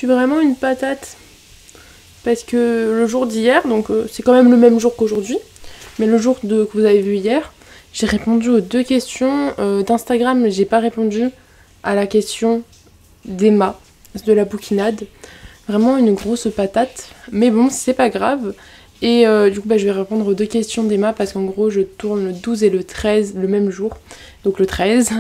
suis vraiment une patate. Parce que le jour d'hier, donc c'est quand même le même jour qu'aujourd'hui, mais le jour que vous avez vu hier, j'ai répondu aux 2 questions d'Instagram. J'ai pas répondu à la question d'Emma, de la bouquinade. Vraiment une grosse patate. Mais bon, c'est pas grave. Et du coup, je vais répondre aux 2 questions d'Emma parce qu'en gros, je tourne le 12 et le 13 le même jour. Donc le 13.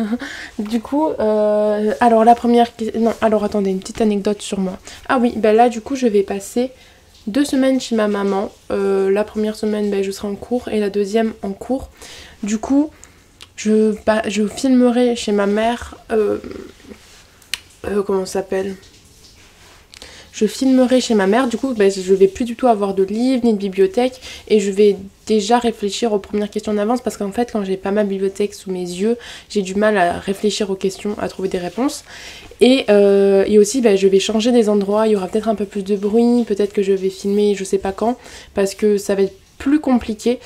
Du coup, alors la première... Non, alors attendez, une petite anecdote sur moi. Ah oui, là du coup, je vais passer 2 semaines chez ma maman. La première semaine, je serai en cours et la deuxième en cours. Du coup, je filmerai chez ma mère... comment ça s'appelle ? Je filmerai chez ma mère, du coup je vais plus du tout avoir de livres ni de bibliothèque et je vais déjà réfléchir aux premières questions d'avance parce qu'en fait quand j'ai pas ma bibliothèque sous mes yeux, j'ai du mal à réfléchir aux questions, à trouver des réponses. Et aussi je vais changer des endroits, il y aura peut-être un peu plus de bruit, peut-être que je vais filmer je sais pas quand parce que ça va être plus compliqué.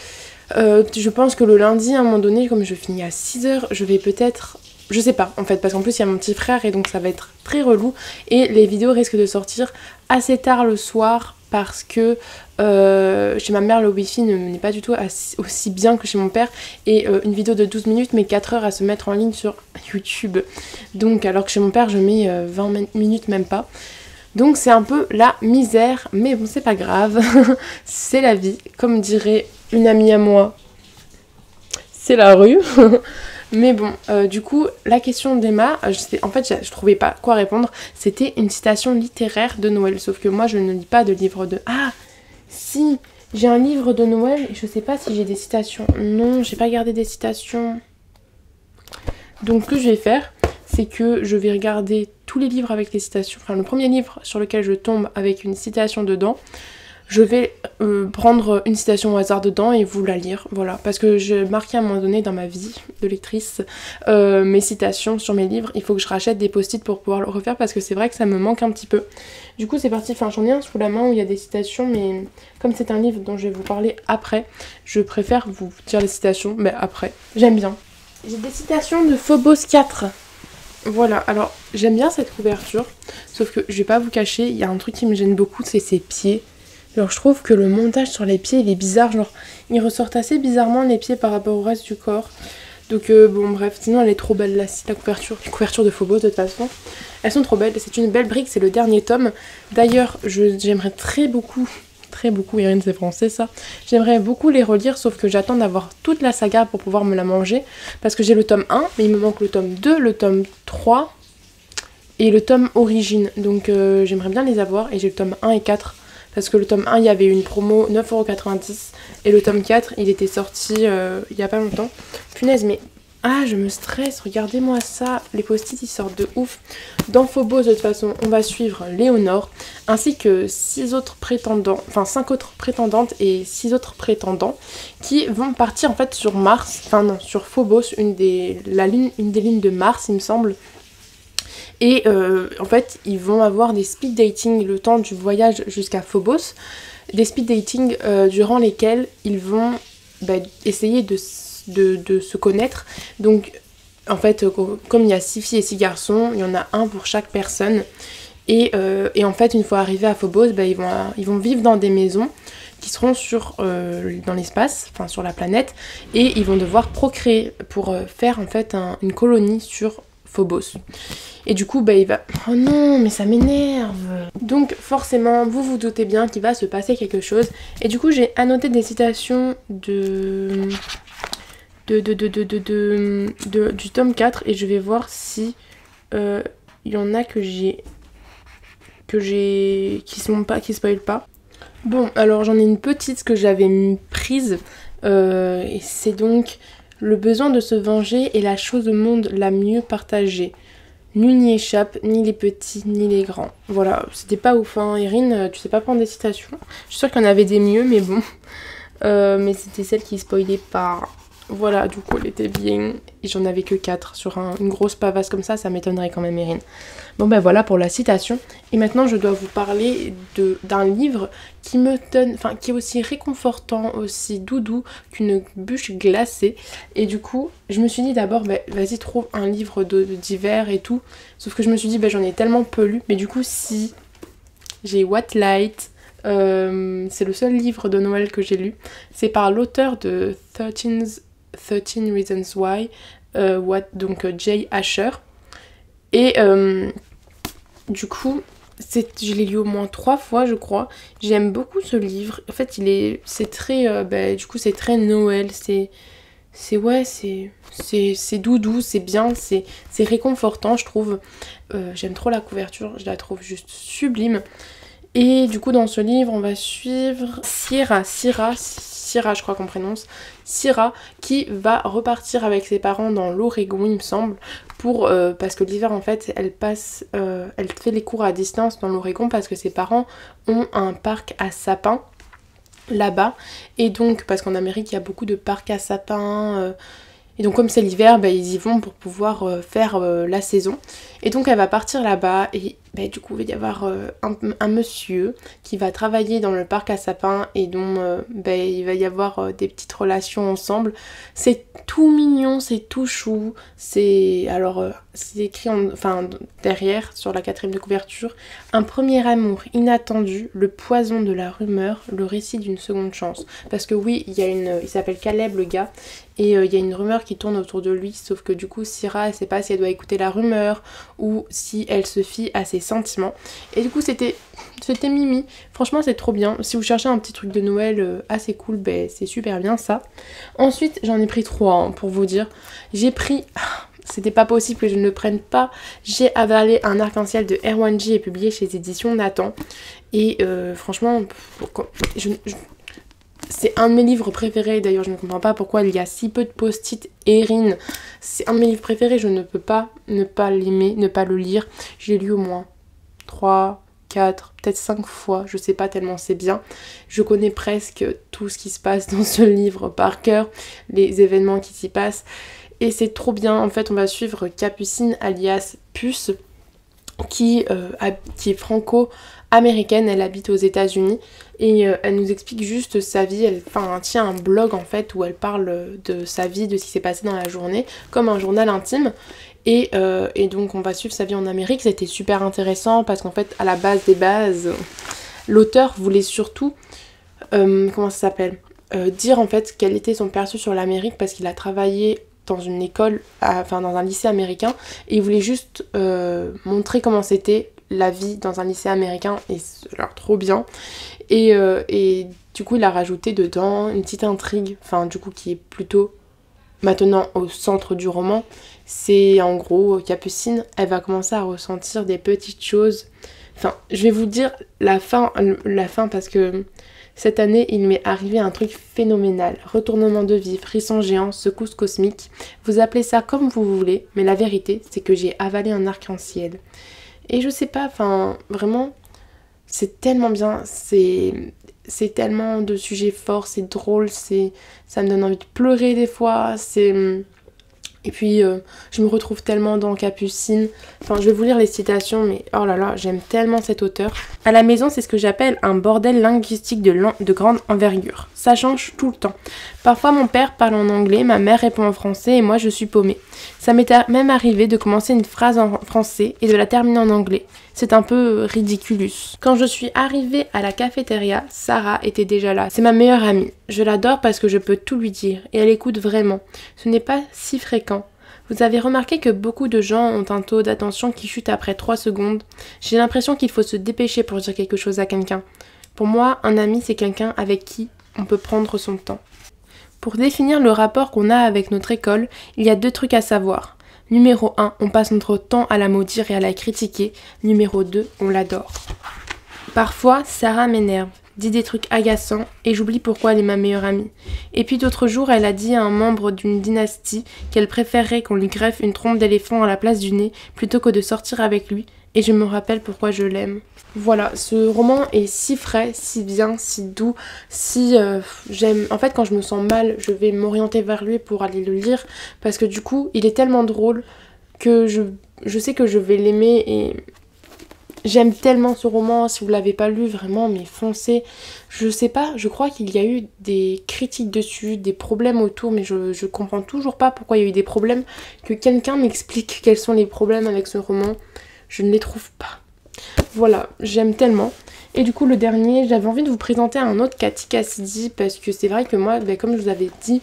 Je pense que le lundi à un moment donné, comme je finis à 6h, je vais peut-être... Je sais pas en fait, parce qu'en plus il y a mon petit frère et donc ça va être très relou. Et les vidéos risquent de sortir assez tard le soir parce que chez ma mère le wifi n'est pas du tout aussi bien que chez mon père. Et une vidéo de 12 minutes met 4 heures à se mettre en ligne sur YouTube. Donc alors que chez mon père je mets 20 minutes même pas. Donc c'est un peu la misère, mais bon c'est pas grave, c'est la vie. Comme dirait une amie à moi, c'est la rue. Mais bon, du coup, la question d'Emma, je trouvais pas quoi répondre. C'était une citation littéraire de Noël. Sauf que moi, je ne lis pas de livre de... Ah, si, j'ai un livre de Noël et je sais pas si j'ai des citations. Non, j'ai pas gardé des citations. Donc, ce que je vais faire, c'est que je vais regarder tous les livres avec les citations. Enfin, le premier livre sur lequel je tombe avec une citation dedans, je vais prendre une citation au hasard dedans et vous la lire, voilà. Parce que j'ai marqué à un moment donné dans ma vie de lectrice mes citations sur mes livres. Il faut que je rachète des post-it pour pouvoir le refaire parce que c'est vrai que ça me manque un petit peu. Du coup c'est parti, j'en ai un sous la main où il y a des citations, mais comme c'est un livre dont je vais vous parler après, je préfère vous dire les citations, mais après. J'aime bien. J'ai des citations de Phobos 4. Voilà, alors j'aime bien cette couverture, sauf que je vais pas vous cacher, il y a un truc qui me gêne beaucoup, c'est ses pieds. Alors je trouve que le montage sur les pieds il est bizarre, genre ils ressortent assez bizarrement les pieds par rapport au reste du corps. Donc bon bref, sinon elle est trop belle la couverture, les couvertures de Phobos de toute façon. Elles sont trop belles, c'est une belle brique, c'est le dernier tome. D'ailleurs j'aimerais très beaucoup, Irine c'est français ça, j'aimerais beaucoup les relire sauf que j'attends d'avoir toute la saga pour pouvoir me la manger. Parce que j'ai le tome 1, mais il me manque le tome 2, le tome 3 et le tome origine. Donc j'aimerais bien les avoir et j'ai le tome 1 et 4. Parce que le tome 1, il y avait une promo 9,90€ et le tome 4, il était sorti il y a pas longtemps. Punaise, mais... Ah, je me stresse, regardez-moi ça. Les post-it, ils sortent de ouf. Dans Phobos, de toute façon, on va suivre Léonore, ainsi que 5 autres prétendantes et 6 autres prétendants qui vont partir en fait sur Mars, sur Phobos, une des lignes de Mars, il me semble. Et en fait, ils vont avoir des speed dating le temps du voyage jusqu'à Phobos. Des speed dating durant lesquels ils vont essayer de se connaître. Donc, en fait, comme il y a 6 filles et 6 garçons, il y en a un pour chaque personne. Et en fait, une fois arrivés à Phobos, ils vont vivre dans des maisons qui seront dans l'espace, sur la planète. Et ils vont devoir procréer pour faire en fait une colonie sur Phobos. Et du coup, il va... Oh non, mais ça m'énerve. Donc forcément, vous vous doutez bien qu'il va se passer quelque chose. Et du coup, j'ai annoté des citations du tome 4. Et je vais voir si il y en a qui spoilent pas. Bon, alors j'en ai une petite que j'avais prise. Et c'est donc... Le besoin de se venger est la chose au monde la mieux partagée. Nul n'y échappe, ni les petits, ni les grands. Voilà, c'était pas ouf, hein. Irine, tu sais pas prendre des citations. Je suis sûre qu'il y en avait des mieux, mais bon. Mais c'était celle qui spoilait pas. Voilà, du coup, elle était bien. Et j'en avais que 4 sur une grosse pavasse comme ça m'étonnerait quand même, Irine. Bon, voilà pour la citation. Et maintenant, je dois vous parler d'un livre qui me donne... qui est aussi réconfortant, aussi doudou qu'une bûche glacée. Et du coup, je me suis dit d'abord, vas-y, trouve un livre d'hiver et tout. Sauf que je me suis dit, j'en ai tellement peu lu. Mais du coup, si j'ai What Light. C'est le seul livre de Noël que j'ai lu. C'est par l'auteur de 13 Reasons Why, donc Jay Asher. Et du coup, je l'ai lu au moins 3 fois, je crois. J'aime beaucoup ce livre. En fait, c'est très, du coup, c'est très Noël. C'est doudou, c'est bien, c'est réconfortant, je trouve. J'aime trop la couverture, je la trouve juste sublime. Et du coup, dans ce livre, on va suivre Syrah, je crois qu'on prononce, Syrah, qui va repartir avec ses parents dans l'Oregon, il me semble, parce que l'hiver, en fait, elle fait les cours à distance dans l'Oregon parce que ses parents ont un parc à sapins là-bas. Et donc, parce qu'en Amérique, il y a beaucoup de parcs à sapins. Et donc, comme c'est l'hiver, ils y vont pour pouvoir faire la saison. Et donc, elle va partir là-bas. Et du coup, il va y avoir un monsieur qui va travailler dans le parc à sapins. Et dont il va y avoir des petites relations ensemble. C'est tout mignon, c'est tout chou. C'est écrit derrière, sur la 4e de couverture. Un premier amour inattendu, le poison de la rumeur, le récit d'une seconde chance. Parce que oui, il s'appelle Caleb, le gars. Et il y a une rumeur qui tourne autour de lui, sauf que du coup Syrah, elle sait pas si elle doit écouter la rumeur ou si elle se fie à ses sentiments. Et du coup c'était mimi, franchement c'est trop bien. Si vous cherchez un petit truc de Noël assez cool, c'est super bien ça. Ensuite j'en ai pris 3 pour vous dire. J'ai pris... C'était pas possible que je ne le prenne pas. J'ai avalé un arc-en-ciel de Erwan J et publié chez les éditions Nathan. Et franchement, c'est un de mes livres préférés, d'ailleurs je ne comprends pas pourquoi il y a si peu de post-it Erin. C'est un de mes livres préférés, je ne peux pas ne pas l'aimer, ne pas le lire. Je l'ai lu au moins 3, 4, peut-être 5 fois, je sais pas tellement c'est bien. Je connais presque tout ce qui se passe dans ce livre par cœur, les événements qui s'y passent. Et c'est trop bien, en fait on va suivre Capucine alias Puce, qui est franco-américaine, elle habite aux États-Unis et elle nous explique juste sa vie. Elle tient un blog en fait où elle parle de sa vie, de ce qui s'est passé dans la journée, comme un journal intime. Et donc on va suivre sa vie en Amérique. C'était super intéressant parce qu'en fait à la base des bases, l'auteur voulait surtout comment ça s'appelle, dire en fait quel était son perçu sur l'Amérique parce qu'il a travaillé dans une école, dans un lycée américain, et il voulait juste montrer comment c'était la vie dans un lycée américain, et c'est trop bien. Et du coup il a rajouté dedans une petite intrigue, du coup qui est plutôt maintenant au centre du roman. C'est en gros Capucine, elle va commencer à ressentir des petites choses. Je vais vous dire la fin parce que cette année, il m'est arrivé un truc phénoménal. Retournement de vie, frisson géant, secousse cosmique. Vous appelez ça comme vous voulez, mais la vérité, c'est que j'ai avalé un arc-en-ciel. Et je sais pas, vraiment, c'est tellement bien. C'est tellement de sujets forts, c'est drôle, ça me donne envie de pleurer des fois. Et puis, je me retrouve tellement dans Capucine. Je vais vous lire les citations, mais oh là là, j'aime tellement cet auteur. À la maison, c'est ce que j'appelle un bordel linguistique de grande envergure. Ça change tout le temps. Parfois, mon père parle en anglais, ma mère répond en français et moi, je suis paumée. Ça m'est même arrivé de commencer une phrase en français et de la terminer en anglais. C'est un peu ridiculus. Quand je suis arrivée à la cafétéria, Sarah était déjà là. C'est ma meilleure amie. Je l'adore parce que je peux tout lui dire et elle écoute vraiment. Ce n'est pas si fréquent. Vous avez remarqué que beaucoup de gens ont un taux d'attention qui chute après 3 secondes. J'ai l'impression qu'il faut se dépêcher pour dire quelque chose à quelqu'un. Pour moi, un ami, c'est quelqu'un avec qui on peut prendre son temps. Pour définir le rapport qu'on a avec notre école, il y a 2 trucs à savoir. Numéro 1, on passe notre temps à la maudire et à la critiquer. Numéro 2, on l'adore. Parfois, Sarah m'énerve, dit des trucs agaçants et j'oublie pourquoi elle est ma meilleure amie. Et puis d'autres jours, elle a dit à un membre d'une dynastie qu'elle préférerait qu'on lui greffe une trompe d'éléphant à la place du nez plutôt que de sortir avec lui et je me rappelle pourquoi je l'aime. Voilà, ce roman est si frais, si bien, si doux, j'aime... En fait, quand je me sens mal, je vais m'orienter vers lui pour aller le lire parce que du coup, il est tellement drôle que je sais que je vais l'aimer et j'aime tellement ce roman. Si vous l'avez pas lu, vraiment, mais foncez. Je sais pas, je crois qu'il y a eu des critiques dessus, des problèmes autour, mais je comprends toujours pas pourquoi il y a eu des problèmes. Que quelqu'un m'explique quels sont les problèmes avec ce roman. Je ne les trouve pas. Voilà, j'aime tellement. Et du coup le dernier, j'avais envie de vous présenter un autre Cathy Cassidy parce que c'est vrai que moi, comme je vous avais dit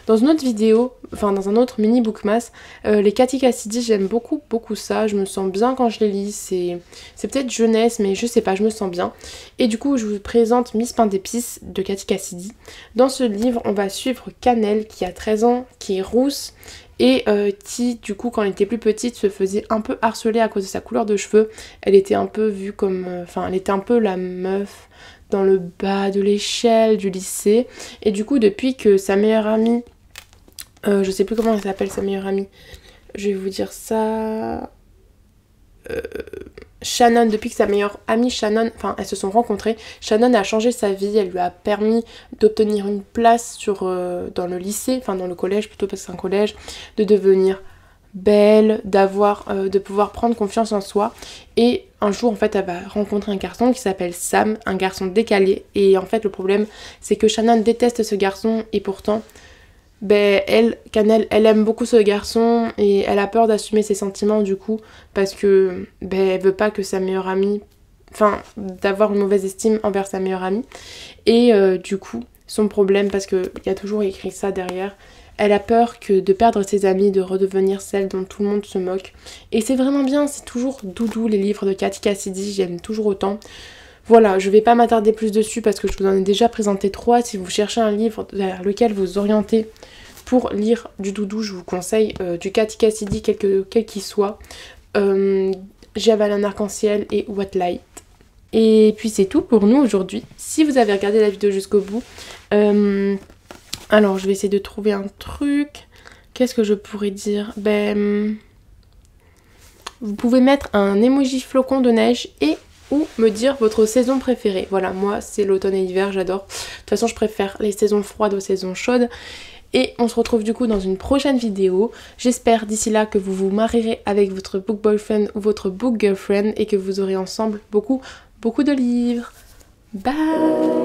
dans une autre vidéo, enfin dans un autre mini bookmas, les Cathy Cassidy, j'aime beaucoup ça, je me sens bien quand je les lis, c'est peut-être jeunesse mais je sais pas, je me sens bien. Et du coup je vous présente Miss Pain d'épices de Cathy Cassidy. Dans ce livre on va suivre Cannelle qui a 13 ans, qui est rousse et qui du coup quand elle était plus petite se faisait un peu harceler à cause de sa couleur de cheveux. Elle était un peu vue comme, enfin elle était un peu la meuf dans le bas de l'échelle du lycée. Et du coup depuis que sa meilleure amie, je sais plus comment elle s'appelle sa meilleure amie, je vais vous dire ça... Shannon, depuis que sa meilleure amie Shannon, enfin elles se sont rencontrées, Shannon a changé sa vie, elle lui a permis d'obtenir une place dans le lycée, enfin dans le collège plutôt parce que c'est un collège, de devenir belle, de pouvoir prendre confiance en soi. Et un jour en fait elle va rencontrer un garçon qui s'appelle Sam, un garçon décalé, et en fait le problème c'est que Shannon déteste ce garçon et pourtant Cannelle, elle aime beaucoup ce garçon et elle a peur d'assumer ses sentiments du coup parce que elle veut pas que sa meilleure amie, enfin d'avoir une mauvaise estime envers sa meilleure amie. Et du coup son problème, parce qu'il y a toujours écrit ça derrière, elle a peur de perdre ses amis, de redevenir celle dont tout le monde se moque. Et c'est vraiment bien, c'est toujours doudou les livres de Cathy Cassidy, j'aime toujours autant. Voilà, je vais pas m'attarder plus dessus parce que je vous en ai déjà présenté 3. Si vous cherchez un livre vers lequel vous orientez pour lire du doudou, je vous conseille du Cathy Cassidy, quel qu'il soit. J'avale un arc-en-ciel et What Light. Et puis c'est tout pour nous aujourd'hui. Si vous avez regardé la vidéo jusqu'au bout, alors je vais essayer de trouver un truc. Qu'est-ce que je pourrais dire? Vous pouvez mettre un emoji flocon de neige et ou me dire votre saison préférée. Voilà, moi c'est l'automne et l'hiver, j'adore. De toute façon je préfère les saisons froides aux saisons chaudes. Et on se retrouve du coup dans une prochaine vidéo. J'espère d'ici là que vous vous marierez avec votre book boyfriend ou votre book girlfriend et que vous aurez ensemble beaucoup de livres. Bye!